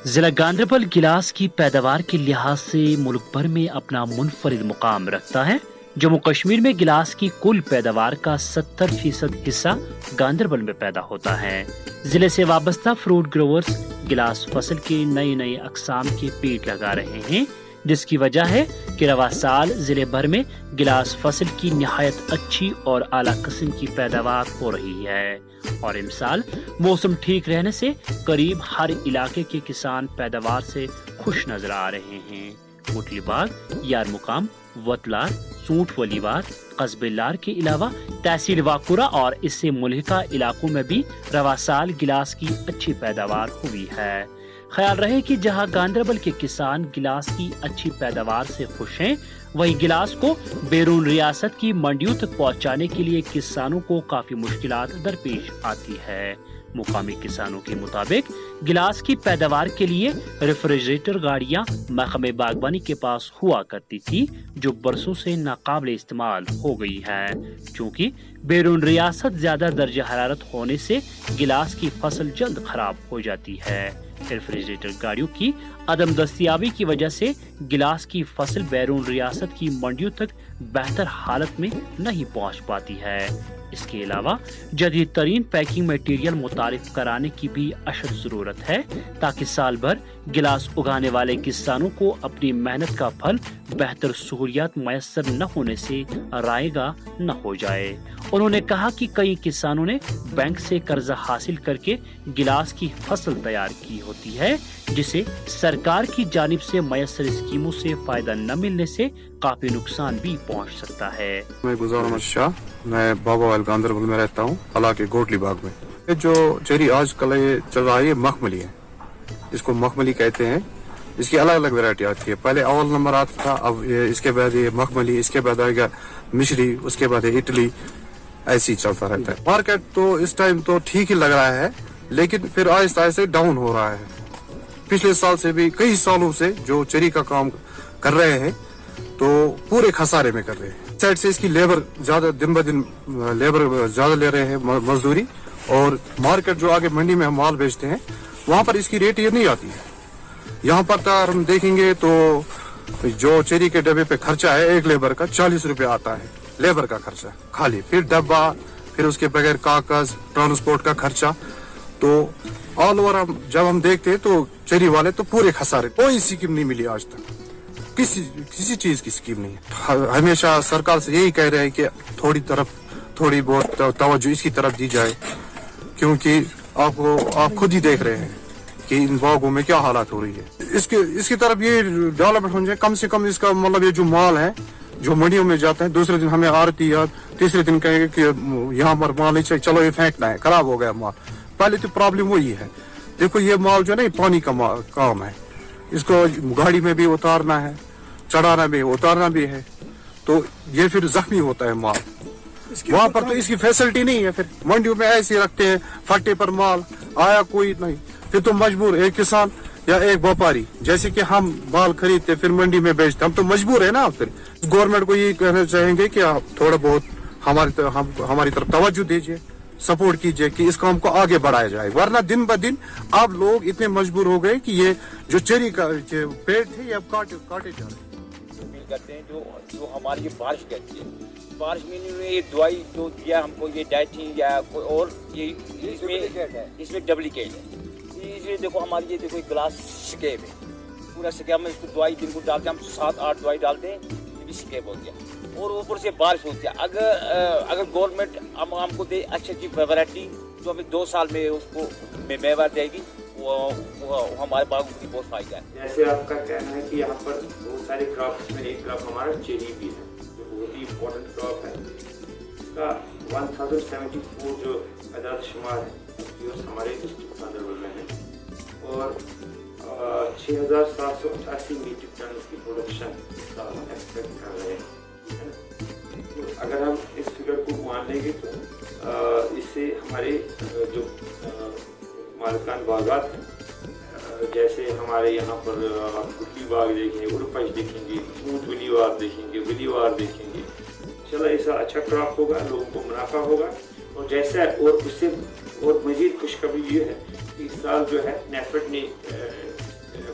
ضلع گاندربل گلاس کی پیداوار کے لحاظ سے ملک بھر میں اپنا منفرد مقام رکھتا ہے۔ جموں کشمیر میں گلاس کی کل پیداوار کا 70% حصہ گاندربل میں پیدا ہوتا ہے۔ ضلع سے وابستہ فروٹ گروورز گلاس فصل کے نئے اقسام کے پیڑ لگا رہے ہیں، جس کی وجہ ہے کہ رواں سال ضلع بھر میں گلاس فصل کی نہایت اچھی اور اعلیٰ قسم کی پیداوار ہو رہی ہے، اور امسال موسم ٹھیک رہنے سے قریب ہر علاقے کے کسان پیداوار سے خوش نظر آ رہے ہیں۔ مٹلی باغ، یار مقام، وتلار، سونٹ ولیوار، قصبے لار کے علاوہ تحصیل واکورہ اور اس سے ملحقہ علاقوں میں بھی رواں سال گلاس کی اچھی پیداوار ہوئی ہے۔ خیال رہے کہ جہاں گاندربل کے کسان گلاس کی اچھی پیداوار سے خوش ہیں، وہیں گلاس کو بیرون ریاست کی منڈیوں تک پہنچانے کے لیے کسانوں کو کافی مشکلات درپیش آتی ہے۔ مقامی کسانوں کے مطابق گلاس کی پیداوار کے لیے ریفریجریٹر گاڑیاں محکمہ باغبانی کے پاس ہوا کرتی تھی، جو برسوں سے ناقابل استعمال ہو گئی ہے، چونکہ بیرون ریاست زیادہ درجہ حرارت ہونے سے گلاس کی فصل جلد خراب ہو جاتی ہے۔ ریفریجریٹر گاڑیوں کی عدم دستیابی کی وجہ سے گلاس کی فصل بیرون ریاست کی منڈیوں تک بہتر حالت میں نہیں پہنچ پاتی ہے۔ اس کے علاوہ جدید ترین پیکنگ میٹیریل متعارف کرانے کی بھی اشد ضرورت ہے، تاکہ سال بھر گلاس اگانے والے کسانوں کو اپنی محنت کا پھل بہتر سہولیات میسر نہ ہونے سے رائیگاں نہ ہو جائے۔ انہوں نے کہا کہ کئی کسانوں نے بینک سے قرضہ حاصل کر کے گلاس کی فصل تیار کی ہوتی ہے، جسے سرکار کی جانب سے میسر اسکیموں سے فائدہ نہ ملنے سے کافی نقصان بھی پہنچ سکتا ہے۔ میں گلزار احمد شاہ، میں بابا وائل گاندربل میں رہتا ہوں، علاقے گوٹلی باغ میں۔ یہ جو چیری آج کل یہ چل رہا ہے، یہ مخملی ہے، اس کو مخملی کہتے ہیں۔ اس کی الگ الگ ویرائٹی آتی ہے، پہلے اول نمبر آتا تھا، اب اس کے بعد یہ مخملی، اس کے بعد آئے گا مشری، اس کے بعد اٹلی، ایسے ہی چلتا رہتا ہے۔ مارکیٹ تو اس ٹائم تو ٹھیک ہی لگ رہا ہے، لیکن پھر آہستہ آہستہ ڈاؤن ہو رہا ہے۔ پچھلے سال سے بھی کئی سالوں سے جو چیری کا کام کر رہے ہیں تو پورے خسارے میں کر رہے ہیں۔ سائڈ سے اس کی لیبر زیادہ دن بہ دن لیبر زیادہ لے رہے ہیں مزدوری، اور مارکیٹ جو آگے منڈی میں ہم مال بیچتے ہیں وہاں پر اس کی ریٹ یہ نہیں آتی ہے۔ یہاں پر ہم دیکھیں گے تو جو چیری کے ڈبے پہ خرچہ ہے ایک لیبر کا 40 روپے آتا ہے، لیبر کا خرچہ خالی، پھر ڈبہ، پھر اس کے بغیر کاغذ، ٹرانسپورٹ کا خرچہ۔ تو آل اوور جب ہم دیکھتے ہیں تو چیری والے تو پورے خسارے، کوئی اسکیم نہیں ملی آج تک، کسی چیز کی اسکیم نہیں ہے۔ ہمیشہ سرکار سے یہی کہہ رہے ہیں کہ تھوڑی بہت توجہ اس کی طرف دی جائے، کیونکہ آپ خود ہی دیکھ رہے ہیں کہ ان باغوں میں کیا حالات ہو رہی ہے۔ اس کی طرف یہ ڈیولپمنٹ ہو جائے، کم سے کم اس کا مطلب یہ جو مال ہے جو منڈیوں میں جاتا ہے، دوسرے دن ہمیں آرتی یا تیسرے دن کہیں گے کہ یہاں پر مال نہیں چاہیے، چلو یہ پھینکنا ہے، خراب ہو گیا مال۔ پہلے تو پرابلم وہی ہے۔ دیکھو یہ مال جو ہے نا، یہ پانی کا کام ہے، اس کو گاڑی میں بھی اتارنا ہے، چڑھانا بھی، اتارنا بھی ہے، تو یہ پھر زخمی ہوتا ہے مال۔ وہاں پر تو اس کی فیسلٹی نہیں ہے، پھر منڈیوں میں ایسے ہی رکھتے ہیں فٹے پر مال، آیا کوئی نہیں، پھر تو مجبور ایک کسان یا ایک وپاری، جیسے کہ ہم مال خریدتے پھر منڈی میں بیچتے، ہم تو مجبور ہے نا۔ پھر گورنمنٹ کو یہ کہنا چاہیں گے کہ آپ تھوڑا بہت ہماری طرف توجہ دیجیے، سپورٹ کیجیے کہ اس کام کو آگے بڑھایا جائے، ورنہ دن بہ دن اب لوگ اتنے مجبور ہو گئے کہ یہ جو چیری کا پیڑ تھے یہ اب کاٹے جا رہے ہیں۔ کرتے ہیں جو ہماری یہ بارش کہتی ہے، بارش میں یہ دوائی جو دیا ہم کو، یہ ڈائٹھی یا کوئی اور، یہ اس میں ڈپلیکیٹ ہے۔ اس لیے دیکھو ہماری یہ دیکھو گلاس سکیب ہے، پورا سکیب میں اس کو دوائی دن کو ڈالتے ہیں، ہم 7-8 دوائی ڈالتے ہیں، یہ بھی سکیب ہوتی ہے، اور اوپر سے بارش ہوتی ہے۔ اگر گورنمنٹ ہم کو دے اچھی ویرائٹی جو ہمیں 2 سال میں اس کو میوہ دے گی، وہ ہمارے باغوں کی بہت فائدہ ہے۔ جیسے آپ کا کہنا ہے کہ یہاں پر بہت سارے کراپس میں ایک کراپ ہمارا چیری بھی ہے، جو بہت ہی امپورٹنٹ کراپ ہے۔ اس کا 1074 جو اعداد شمار ہے جو ہمارے ڈسٹرکٹ گاندربل میں ہے، اور 6788 میٹرک ٹن اس کی پروڈکشن اس سال ہم ایکسپیکٹ کر رہے ہیں۔ اگر ہم اس فگر کو مان لیں گے تو اس سے ہمارے جو مالکان باغات ہیں، جیسے ہمارے یہاں پر گٹلی باغ دیکھیں گے، اڑپش دیکھیں گے، سونٹ ولیوار دیکھیں گے، ولیوار دیکھیں گے، چلو ایسا اچھا کراپ ہوگا، لوگوں کو منافع ہوگا۔ اور جیسا اور اس سے اور مزید خوشخبری یہ ہے کہ اس سال جو ہے نیفٹ نے